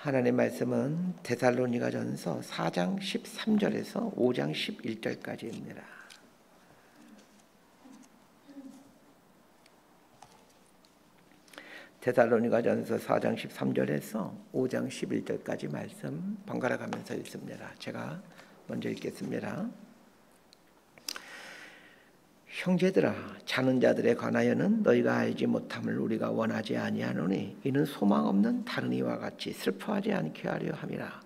하나님의 말씀은 데살로니가전서 4장 13절에서 5장 11절까지입니다. 데살로니가전서 4장 13절에서 5장 11절까지 말씀 번갈아 가면서 읽습니다. 제가 먼저 읽겠습니다. 형제들아, 자는 자들에 관하여는 너희가 알지 못함을 우리가 원하지 아니하노니 이는 소망 없는 다른 이와 같이 슬퍼하지 않게 하려 함이라.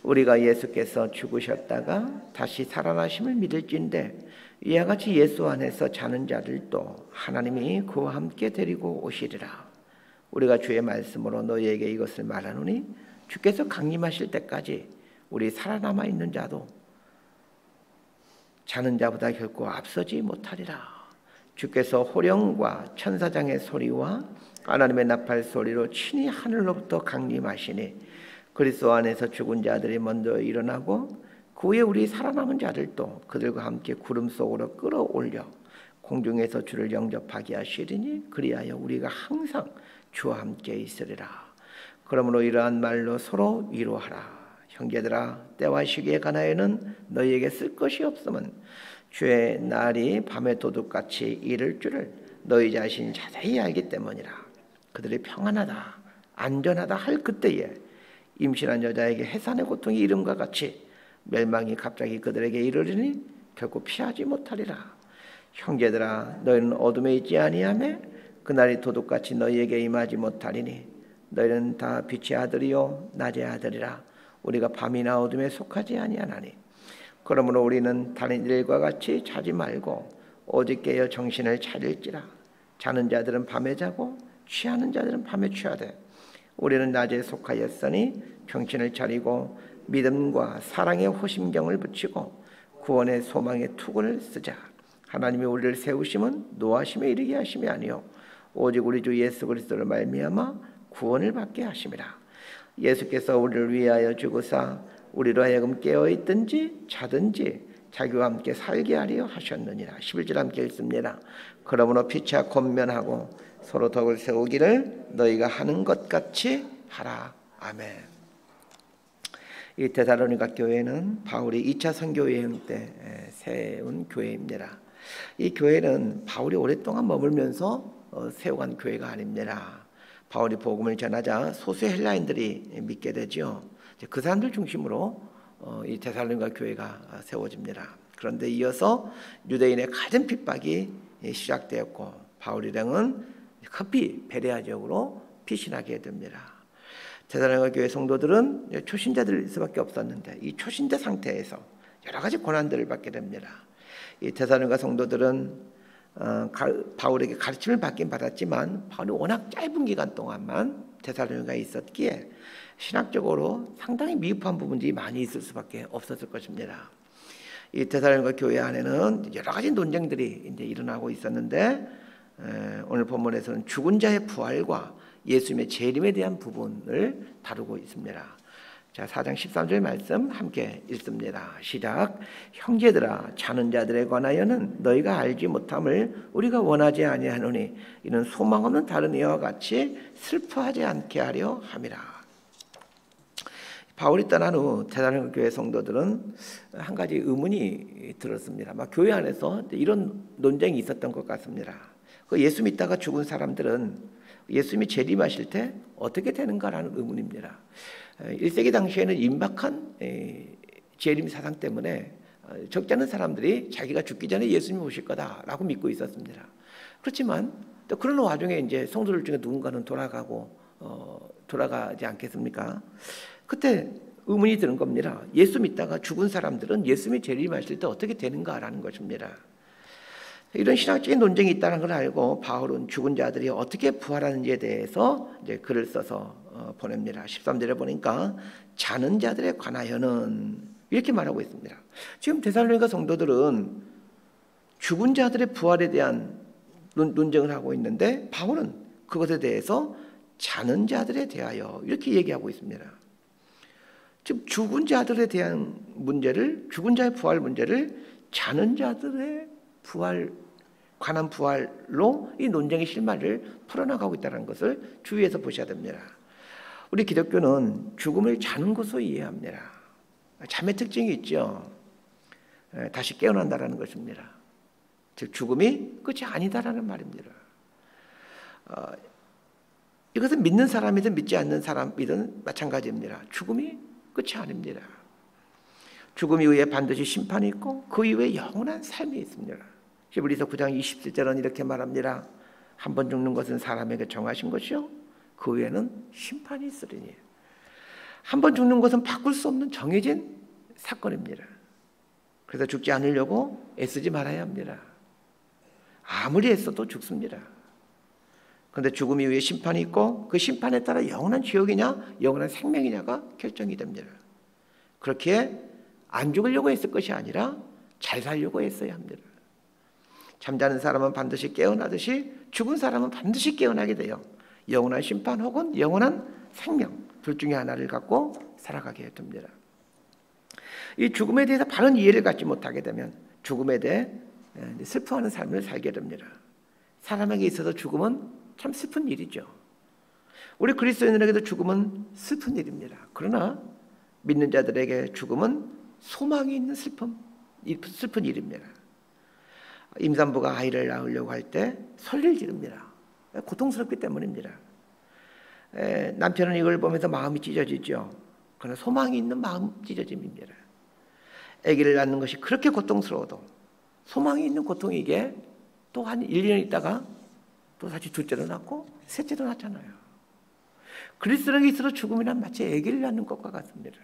우리가 예수께서 죽으셨다가 다시 살아나심을 믿을진대 이와 같이 예수 안에서 자는 자들도 하나님이 그와 함께 데리고 오시리라. 우리가 주의 말씀으로 너희에게 이것을 말하노니 주께서 강림하실 때까지 우리 살아남아 있는 자도 자는 자보다 결코 앞서지 못하리라. 주께서 호령과 천사장의 소리와 하나님의 나팔 소리로 친히 하늘로부터 강림하시니 그리스도 안에서 죽은 자들이 먼저 일어나고 그 후에 우리 살아남은 자들도 그들과 함께 구름 속으로 끌어올려 공중에서 주를 영접하게 하시리니 그리하여 우리가 항상 주와 함께 있으리라. 그러므로 이러한 말로 서로 위로하라. 형제들아, 때와 시기에 관하여는 너희에게 쓸 것이 없음은 주의 날이 밤의 도둑같이 이를 줄을 너희 자신이 자세히 알기 때문이라. 그들이 평안하다 안전하다 할 그때에 임신한 여자에게 해산의 고통이 이름과 같이 멸망이 갑자기 그들에게 이르리니 결코 피하지 못하리라. 형제들아, 너희는 어둠에 있지 아니하며 그날이 도둑같이 너희에게 임하지 못하리니 너희는 다 빛의 아들이요 낮의 아들이라. 우리가 밤이나 어둠에 속하지 아니하나니 그러므로 우리는 다른 일과 같이 자지 말고 오직 깨어 정신을 차릴지라. 자는 자들은 밤에 자고 취하는 자들은 밤에 취하되 우리는 낮에 속하였으니 정신을 차리고 믿음과 사랑의 호심경을 붙이고 구원의 소망의 투구를 쓰자. 하나님이 우리를 세우심은 노하심에 이르게 하심이 아니요 오직 우리 주 예수 그리스도를 말미암아 구원을 받게 하심이라. 예수께서 우리를 위하여 죽으사 우리로 하여금 깨어있든지 자든지 자기와 함께 살게 하려 하셨느니라. 11절 함께 읽습니다. 그러므로 피차 권면하고 서로 덕을 세우기를 너희가 하는 것 같이 하라. 아멘. 이 데살로니가 교회는 바울이 2차 선교 여행 때 세운 교회입니다. 이 교회는 바울이 오랫동안 머물면서 세워간 교회가 아닙니다. 바울이 복음을 전하자 소수의 헬라인들이 믿게 되죠. 그 사람들 중심으로 이 데살로니가 교회가 세워집니다. 그런데 이어서 유대인의 가진 핍박이 시작되었고 바울 일행은 급히 베레아 지역으로 피신하게 됩니다. 데살로니가 교회 성도들은 초신자들일 수밖에 없었는데 이 초신자 상태에서 여러 가지 고난들을 받게 됩니다. 이 데살로니가 성도들은 바울에게 가르침을 받긴 받았지만 바울이 워낙 짧은 기간 동안만 데살로니가에 있었기에 신학적으로 상당히 미흡한 부분들이 많이 있을 수밖에 없었을 것입니다. 이 데살로니가 교회 안에는 여러 가지 논쟁들이 이제 일어나고 있었는데 오늘 본문에서는 죽은 자의 부활과 예수님의 재림에 대한 부분을 다루고 있습니다. 자, 4장 13절 말씀 함께 읽습니다. 시작. 형제들아, 자는 자들에 관하여는 너희가 알지 못함을 우리가 원하지 아니하노니 이는 소망 없는 다른 이와 같이 슬퍼하지 않게 하려 함이라. 바울이 떠난 후 데살로니가 교회 성도들은 한 가지 의문이 들었습니다. 교회 안에서 이런 논쟁이 있었던 것 같습니다. 예수 믿다가 죽은 사람들은 예수님이 재림하실 때 어떻게 되는가라는 의문입니다. 1세기 당시에는 임박한 재림 사상 때문에 적지 않은 사람들이 자기가 죽기 전에 예수님이 오실 거다라고 믿고 있었습니다. 그렇지만 또 그런 와중에 이제 성도들 중에 누군가는 돌아가지 않겠습니까? 그때 의문이 드는 겁니다. 예수 믿다가 죽은 사람들은 예수님이 재림하실 때 어떻게 되는가라는 것입니다. 이런 신학적인 논쟁이 있다는 걸 알고 바울은 죽은 자들이 어떻게 부활하는지에 대해서 이제 글을 써서 보냅니다. 13절에 보니까 자는 자들에 관하여는 이렇게 말하고 있습니다. 지금 데살로니가 성도들은 죽은 자들의 부활에 대한 논쟁을 하고 있는데 바울은 그것에 대해서 자는 자들에 대하여 이렇게 얘기하고 있습니다. 지금 죽은 자들에 대한 문제를, 죽은 자의 부활 문제를 자는 자들의 관한 부활로 이 논쟁의 실마리를 풀어나가고 있다는 것을 주의해서 보셔야 됩니다. 우리 기독교는 죽음을 자는 것으로 이해합니다. 잠의 특징이 있죠. 다시 깨어난다라는 것입니다. 즉 죽음이 끝이 아니다라는 말입니다. 이것은 믿는 사람이든 믿지 않는 사람이든 마찬가지입니다. 죽음이 끝이 아닙니다. 죽음 이후에 반드시 심판이 있고 그 이후에 영원한 삶이 있습니다. 히브리서 9장 27절은 이렇게 말합니다. 한 번 죽는 것은 사람에게 정하신 것이요 그 후에는 심판이 있으리니. 한 번 죽는 것은 바꿀 수 없는 정해진 사건입니다. 그래서 죽지 않으려고 애쓰지 말아야 합니다. 아무리 애써도 죽습니다. 그런데 죽음 이후에 심판이 있고 그 심판에 따라 영원한 지옥이냐 영원한 생명이냐가 결정이 됩니다. 그렇게 안 죽으려고 했을 것이 아니라 잘 살려고 했어야 합니다. 잠자는 사람은 반드시 깨어나듯이 죽은 사람은 반드시 깨어나게 돼요. 영원한 심판 혹은 영원한 생명 둘 중에 하나를 갖고 살아가게 됩니다. 이 죽음에 대해서 바른 이해를 갖지 못하게 되면 죽음에 대해 슬퍼하는 삶을 살게 됩니다. 사람에게 있어서 죽음은 참 슬픈 일이죠. 우리 그리스도인들에게도 죽음은 슬픈 일입니다. 그러나 믿는 자들에게 죽음은 소망이 있는 슬픈 일입니다. 임산부가 아이를 낳으려고 할 때 설레를 지릅니다. 고통스럽기 때문입니다. 남편은 이걸 보면서 마음이 찢어지죠. 그러나 소망이 있는 마음 찢어짐입니다. 아기를 낳는 것이 그렇게 고통스러워도 소망이 있는 고통이게 또 한 1년 있다가 또 다시 둘째로 낳고 셋째로 낳잖아요. 그리스도인에게 있어서 죽음이란 마치 아기를 낳는 것과 같습니다.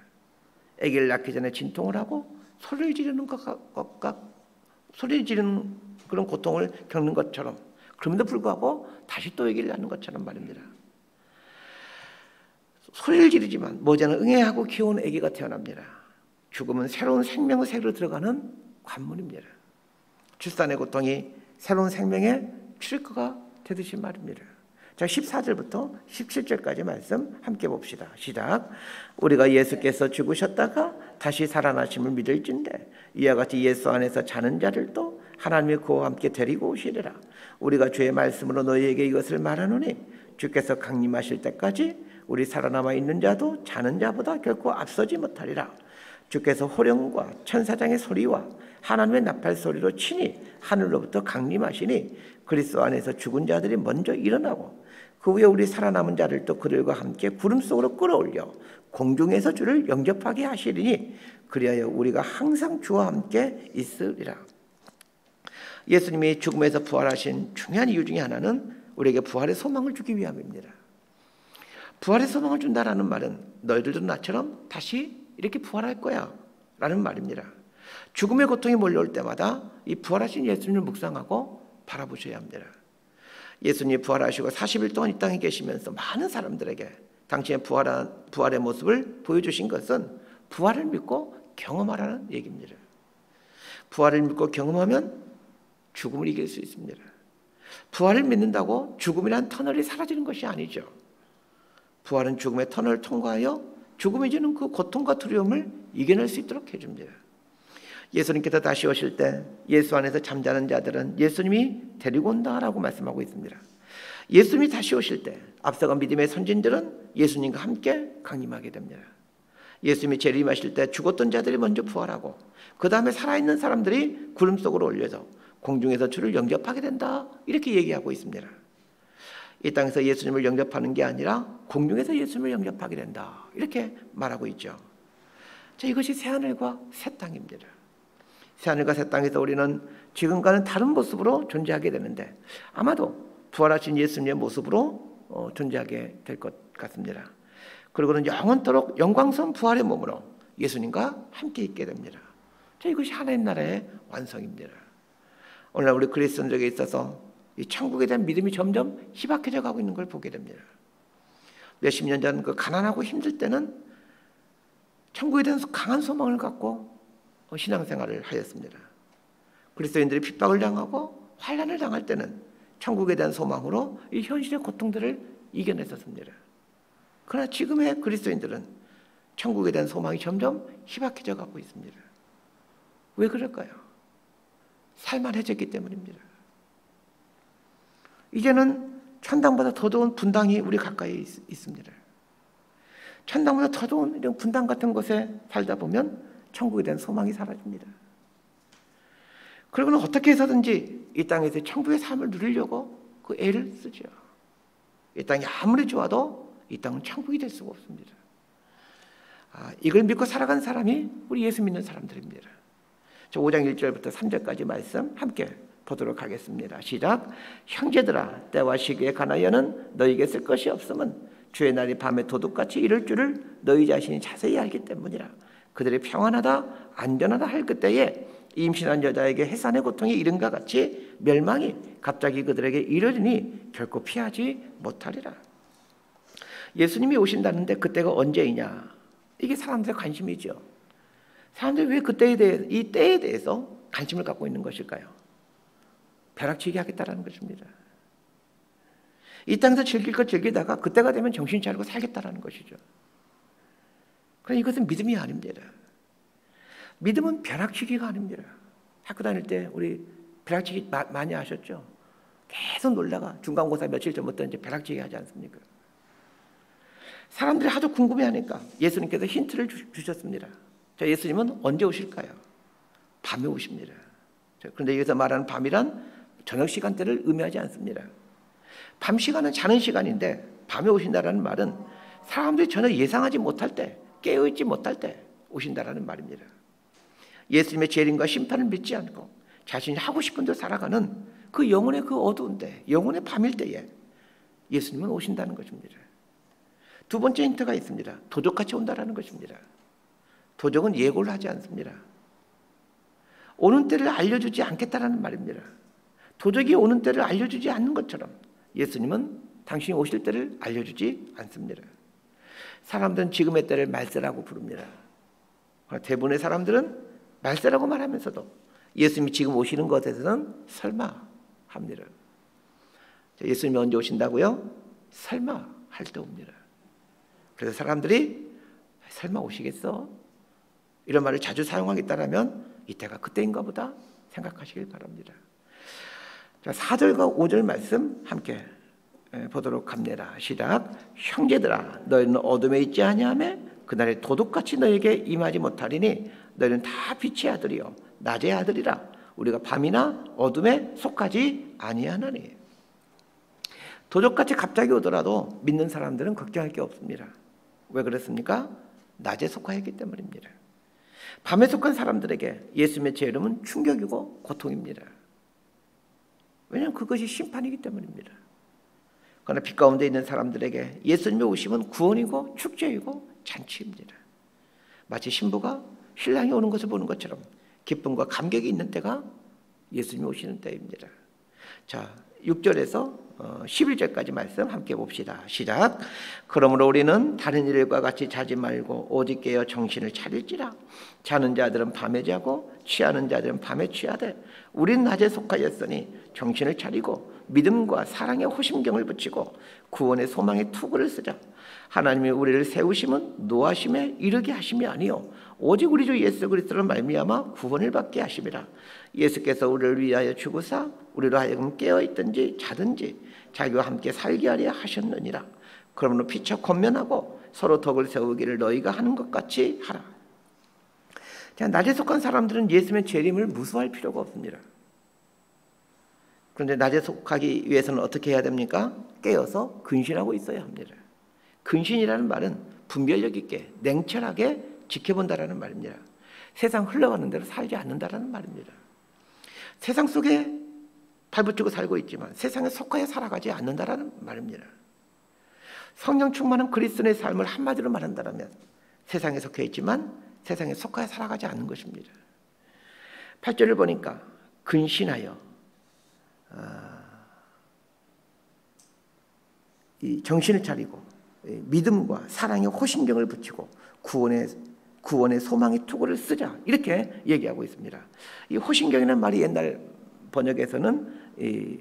아기를 낳기 전에 진통을 하고 소리를 지르는 소리 지르는 그런 고통을 겪는 것처럼, 그럼에도 불구하고 다시 또 아기를 낳는 것처럼 말입니다. 소리를 지르지만 머지않아 응애하고 귀여운 아기가 태어납니다. 죽음은 새로운 생명의 세계로 들어가는 관문입니다. 출산의 고통이 새로운 생명의 출입구가 되듯이 말입니다. 자, 14절부터 17절까지 말씀 함께 봅시다. 시작. 우리가 예수께서 죽으셨다가 다시 살아나심을 믿을진대 이와 같이 예수 안에서 자는 자를 또 하나님이 그와 함께 데리고 오시리라. 우리가 주의 말씀으로 너희에게 이것을 말하노니 주께서 강림하실 때까지 우리 살아남아 있는 자도 자는 자보다 결코 앞서지 못하리라. 주께서 호령과 천사장의 소리와 하나님의 나팔 소리로 친히 하늘로부터 강림하시니 그리스도 안에서 죽은 자들이 먼저 일어나고 그 후에 우리 살아남은 자를 또 그들과 함께 구름 속으로 끌어올려 공중에서 주를 영접하게 하시리니 그리하여 우리가 항상 주와 함께 있으리라. 예수님이 죽음에서 부활하신 중요한 이유 중에 하나는 우리에게 부활의 소망을 주기 위함입니다. 부활의 소망을 준다라는 말은 너희들도 나처럼 다시 이렇게 부활할 거야 라는 말입니다. 죽음의 고통이 몰려올 때마다 이 부활하신 예수님을 묵상하고 바라보셔야 합니다. 예수님이 부활하시고 40일 동안 이 땅에 계시면서 많은 사람들에게 당신의 부활의 모습을 보여주신 것은 부활을 믿고 경험하라는 얘기입니다. 부활을 믿고 경험하면 죽음을 이길 수 있습니다. 부활을 믿는다고 죽음이란 터널이 사라지는 것이 아니죠. 부활은 죽음의 터널을 통과하여 죽음이 주는 그 고통과 두려움을 이겨낼 수 있도록 해줍니다. 예수님께서 다시 오실 때 예수 안에서 잠자는 자들은 예수님이 데리고 온다라고 말씀하고 있습니다. 예수님이 다시 오실 때 앞서간 믿음의 선진들은 예수님과 함께 강림하게 됩니다. 예수님이 재림하실 때 죽었던 자들이 먼저 부활하고 그 다음에 살아있는 사람들이 구름 속으로 올려서 공중에서 주를 영접하게 된다 이렇게 얘기하고 있습니다. 이 땅에서 예수님을 영접하는 게 아니라 공중에서 예수님을 영접하게 된다 이렇게 말하고 있죠. 자, 이것이 새하늘과 새 땅입니다. 새하늘과 새 땅에서 우리는 지금과는 다른 모습으로 존재하게 되는데 아마도 부활하신 예수님의 모습으로 존재하게 될 것 같습니다. 그리고는 영원토록 영광스러운 부활의 몸으로 예수님과 함께 있게 됩니다. 자, 이것이 하나님 나라의 완성입니다. 오늘날 우리 그리스도인들에게 있어서 이 천국에 대한 믿음이 점점 희박해져 가고 있는 걸 보게 됩니다. 몇십 년 전 그 가난하고 힘들 때는 천국에 대한 강한 소망을 갖고 신앙생활을 하였습니다. 그리스도인들이 핍박을 당하고 환난을 당할 때는 천국에 대한 소망으로 이 현실의 고통들을 이겨냈었습니다. 그러나 지금의 그리스도인들은 천국에 대한 소망이 점점 희박해져 가고 있습니다. 왜 그럴까요? 살만해졌기 때문입니다. 이제는 천당보다 더 좋은 분당이 우리 가까이 있습니다. 천당보다 더 좋은 이런 분당 같은 곳에 살다 보면 천국에 대한 소망이 사라집니다. 그러고는 어떻게 해서든지 이 땅에서 천국의 삶을 누리려고 그 애를 쓰죠. 이 땅이 아무리 좋아도 이 땅은 천국이 될 수가 없습니다. 이걸 믿고 살아간 사람이 우리 예수 믿는 사람들입니다. 저 5장 1절부터 3절까지 말씀 함께 보도록 하겠습니다. 시작. 형제들아, 때와 시기에 관하여는 너희에게 쓸 것이 없음은 주의 날이 밤에 도둑같이 이를 줄을 너희 자신이 자세히 알기 때문이라. 그들이 평안하다 안전하다 할 그때에 임신한 여자에게 해산의 고통이 이른과 같이 멸망이 갑자기 그들에게 이르리니 결코 피하지 못하리라. 예수님이 오신다는데 그때가 언제이냐? 이게 사람들의 관심이죠. 사람들이 왜 그때에 대해, 이 때에 대해서 관심을 갖고 있는 것일까요? 벼락치기 하겠다라는 것입니다. 이 땅에서 즐길 것 즐기다가 그때가 되면 정신 차리고 살겠다라는 것이죠. 그러나 이것은 믿음이 아닙니다. 믿음은 벼락치기가 아닙니다. 학교 다닐 때 우리 벼락치기 많이 하셨죠? 계속 놀다가 중간고사 며칠 전부터 이제 벼락치기 하지 않습니까? 사람들이 하도 궁금해하니까 예수님께서 힌트를 주셨습니다. 자, 예수님은 언제 오실까요? 밤에 오십니다. 그런데 여기서 말하는 밤이란 저녁 시간대를 의미하지 않습니다. 밤 시간은 자는 시간인데 밤에 오신다라는 말은 사람들이 전혀 예상하지 못할 때, 깨어있지 못할 때 오신다라는 말입니다. 예수님의 재림과 심판을 믿지 않고 자신이 하고 싶은 대로 살아가는 그 영혼의 그 어두운 때, 영혼의 밤일 때에 예수님은 오신다는 것입니다. 두 번째 힌트가 있습니다. 도적같이 온다라는 것입니다. 도적은 예고를 하지 않습니다. 오는 때를 알려주지 않겠다라는 말입니다. 도적이 오는 때를 알려주지 않는 것처럼 예수님은 당신이 오실 때를 알려주지 않습니다. 사람들은 지금의 때를 말세라고 부릅니다. 대부분의 사람들은 말세라고 말하면서도 예수님이 지금 오시는 것에 대해서는 설마 합니다. 예수님이 언제 오신다고요? 설마 할 때 옵니다. 그래서 사람들이 설마 오시겠어? 이런 말을 자주 사용하겠다면 이때가 그때인가 보다 생각하시길 바랍니다. 자, 4절과 5절 말씀 함께 보도록 합니다. 시작. 형제들아, 너희는 어둠에 있지 아니하며 그날에 도둑같이 너희에게 임하지 못하리니 너희는 다 빛의 아들이요 낮의 아들이라. 우리가 밤이나 어둠에 속하지 아니하나니. 도둑같이 갑자기 오더라도 믿는 사람들은 걱정할 게 없습니다. 왜 그렇습니까? 낮에 속하였기 때문입니다. 밤에 속한 사람들에게 예수님의 재림은 충격이고 고통입니다. 왜냐하면 그것이 심판이기 때문입니다. 그러나 빛 가운데 있는 사람들에게 예수님의 오심은 구원이고 축제이고 잔치입니다. 마치 신부가 신랑이 오는 것을 보는 것처럼 기쁨과 감격이 있는 때가 예수님이 오시는 때입니다. 자, 6절에서 11절까지 말씀 함께 봅시다. 시작. 그러므로 우리는 다른 일과 같이 자지 말고 오직 깨어 정신을 차릴지라. 자는 자들은 밤에 자고 취하는 자들은 밤에 취하되 우린 낮에 속하였으니 정신을 차리고 믿음과 사랑의 호심경을 붙이고 구원의 소망의 투구를 쓰자. 하나님이 우리를 세우심은 노하심에 이르게 하심이 아니요 오직 우리 주 예수 그리스도로 말미암아 구원을 받게 하심이라. 예수께서 우리를 위하여 죽으사 우리로 하여금 깨어있든지 자든지 자기와 함께 살게 하려 하셨느니라. 그러므로 피차 권면하고 서로 덕을 세우기를 너희가 하는 것 같이 하라. 낮에 속한 사람들은 예수님의 재림을 무서워할 필요가 없습니다. 그런데 낮에 속하기 위해서는 어떻게 해야 됩니까? 깨어서 근신하고 있어야 합니다. 근신이라는 말은 분별력 있게 냉철하게 지켜본다라는 말입니다. 세상 흘러가는 대로 살지 않는다라는 말입니다. 세상 속에 발붙이고 살고 있지만 세상에 속하여 살아가지 않는다라는 말입니다. 성령 충만한 그리스도의 삶을 한마디로 말한다면 세상에 속해 있지만 세상에 속하여 살아가지 않는 것입니다. 8절을 보니까 근신하여 이 정신을 차리고 믿음과 사랑의 호심경을 붙이고 구원의 소망의 투구를 쓰자 이렇게 얘기하고 있습니다. 이 호심경이라는 말이 옛날 번역에서는 이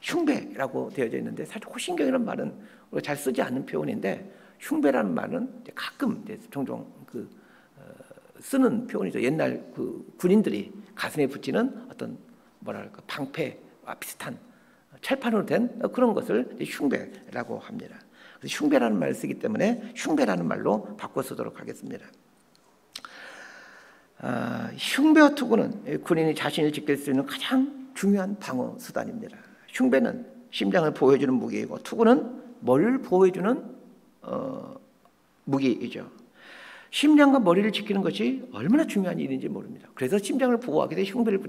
흉배라고 되어져 있는데 사실 호심경이라는 말은 우리가 잘 쓰지 않는 표현인데 흉배라는 말은 가끔 종종 쓰는 표현이죠. 옛날 그 군인들이 가슴에 붙이는 어떤 뭐랄까 방패와 비슷한 철판으로 된 그런 것을 흉배라고 합니다. 흉배라는 말을 쓰기 때문에 흉배라는 말로 바꿔 쓰도록 하겠습니다. 흉배와 투구는 군인이 자신을 지킬 수 있는 가장 중요한 방어 수단입니다. 흉배는 심장을 보호해주는 무기이고 투구는 머리를 보호해주는 무기이죠. 심장과 머리를 지키는 것이 얼마나 중요한 일인지 모릅니다. 그래서 심장을 보호하기 위해서 흉배를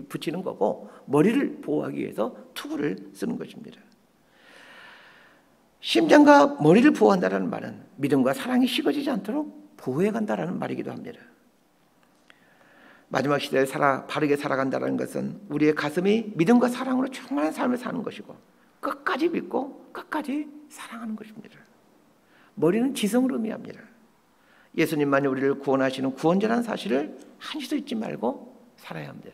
붙이는 거고 머리를 보호하기 위해서 투구를 쓰는 것입니다. 심장과 머리를 보호한다는 말은 믿음과 사랑이 식어지지 않도록 보호해간다는 말이기도 합니다. 마지막 시대에 바르게 살아간다는 것은 우리의 가슴이 믿음과 사랑으로 충만한 삶을 사는 것이고 끝까지 믿고 끝까지 사랑하는 것입니다. 머리는 지성을 의미합니다. 예수님만이 우리를 구원하시는 구원자라는 사실을 한시도 잊지 말고 살아야 합니다.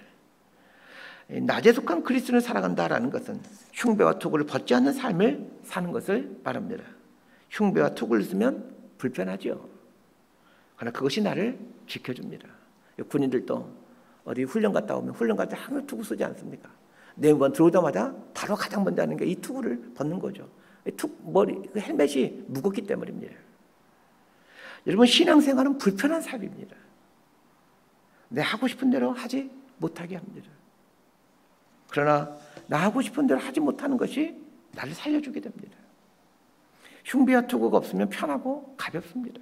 낮에 속한 그리스도를 살아간다라는 것은 흉배와 투구를 벗지 않는 삶을 사는 것을 말합니다. 흉배와 투구를 쓰면 불편하죠. 그러나 그것이 나를 지켜줍니다. 군인들도 어디 훈련 갔다 오면 훈련 갈 때 항상 투구 쓰지 않습니까? 내무관 들어오자마자 바로 가장 먼저 하는 게 이 투구를 벗는 거죠. 헬멧이 무겁기 때문입니다. 여러분, 신앙생활은 불편한 삶입니다. 내 하고 싶은 대로 하지 못하게 합니다. 그러나 나 하고 싶은 대로 하지 못하는 것이 나를 살려주게 됩니다. 흉배와 투구가 없으면 편하고 가볍습니다.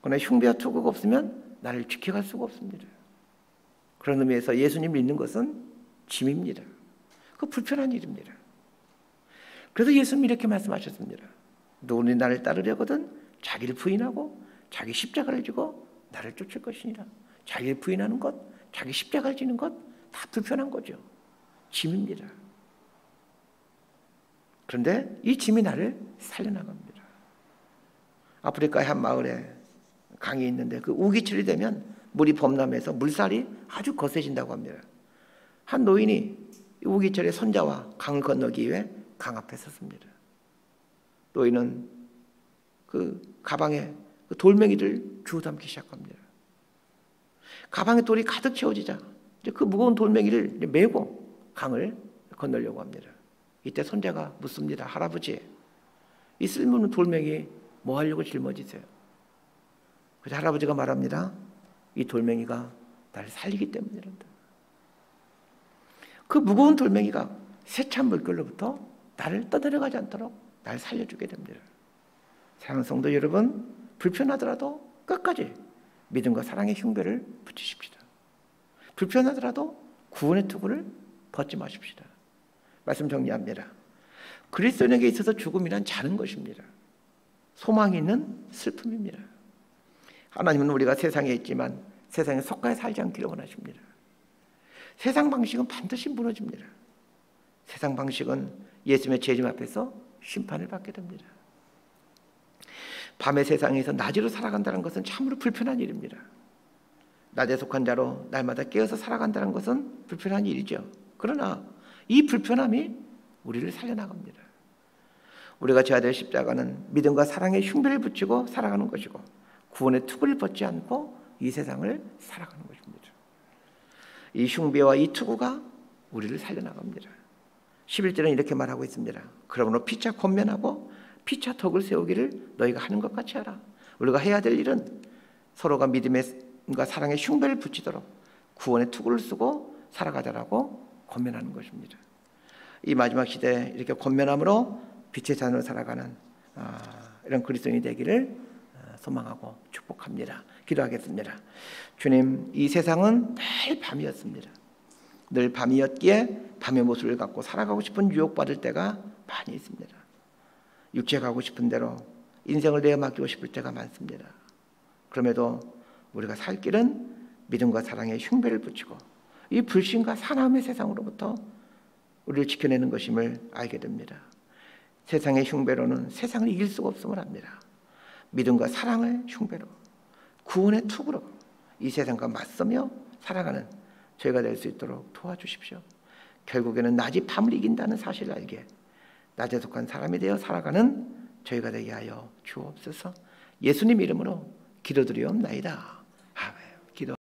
그러나 흉배와 투구가 없으면 나를 지켜갈 수가 없습니다. 그런 의미에서 예수님 믿는 것은 짐입니다. 그 불편한 일입니다. 그래서 예수님이 이렇게 말씀하셨습니다. 누구든지 나를 따르려거든 자기를 부인하고 자기 십자가를 지고 나를 쫓을 것이니라. 자기를 부인하는 것, 자기 십자가를 지는 것 다 불편한 거죠. 짐입니다. 그런데 이 짐이 나를 살려나갑니다. 아프리카의 한 마을에 강이 있는데 그 우기철이 되면 물이 범람해서 물살이 아주 거세진다고 합니다. 한 노인이 우기철의 손자와 강을 건너기 위해 강 앞에 섰습니다. 노인은 그 가방에 그 돌멩이를 주워 담기 시작합니다. 가방에 돌이 가득 채워지자 이제 그 무거운 돌멩이를 메고 강을 건너려고 합니다. 이때 손자가 묻습니다. 할아버지, 이 쓸모없는 돌멩이 뭐 하려고 짊어지세요? 그래서 할아버지가 말합니다. 이 돌멩이가 나를 살리기 때문이란다. 그 무거운 돌멩이가 세찬 물결로부터 나를 떠내려가지 않도록 나를 살려주게 됩니다. 사랑하는 성도 여러분, 불편하더라도 끝까지 믿음과 사랑의 흉배를 붙이십시다. 불편하더라도 구원의 투구를 벗지 마십시다. 말씀 정리합니다. 그리스도인에게 있어서 죽음이란 자는 것입니다. 소망이 있는 슬픔입니다. 하나님은 우리가 세상에 있지만 세상에 속하여 살지 않기를 원하십니다. 세상 방식은 반드시 무너집니다. 세상 방식은 예수님의 재림 앞에서 심판을 받게 됩니다. 밤의 세상에서 낮으로 살아간다는 것은 참으로 불편한 일입니다. 낮에 속한 자로 날마다 깨어서 살아간다는 것은 불편한 일이죠. 그러나 이 불편함이 우리를 살려나갑니다. 우리가 져야 될 십자가는 믿음과 사랑의 흉배를 붙이고 살아가는 것이고 구원의 투구를 벗지 않고 이 세상을 살아가는 것입니다. 이 흉배와 이 투구가 우리를 살려나갑니다. 11절은 이렇게 말하고 있습니다. 그러므로 피차 권면하고 피차 덕을 세우기를 너희가 하는 것 같이 하라. 우리가 해야 될 일은 서로가 믿음과 사랑의 흉배를 붙이도록 구원의 투구를 쓰고 살아가자라고 권면하는 것입니다. 이 마지막 시대에 이렇게 권면함으로 빛의 자녀로 살아가는 이런 그리스도인이 되기를 소망하고 축복합니다. 기도하겠습니다. 주님, 이 세상은 늘 밤이었습니다. 늘 밤이었기에 밤의 모습을 갖고 살아가고 싶은 유혹받을 때가 많이 있습니다. 육체 가고 싶은 대로 인생을 내어 맡기고 싶을 때가 많습니다. 그럼에도 우리가 살 길은 믿음과 사랑의 흉배를 붙이고 이 불신과 사나움의 세상으로부터 우리를 지켜내는 것임을 알게 됩니다. 세상의 흉배로는 세상을 이길 수가 없음을 압니다. 믿음과 사랑의 흉배로 구원의 투구로 이 세상과 맞서며 살아가는 저희가 될 수 있도록 도와주십시오. 결국에는 낮이 밤을 이긴다는 사실을 알게 낮에 속한 사람이 되어 살아가는 저희가 되게 하여 주옵소서. 예수님 이름으로 기도드리옵나이다. 아멘. 기도.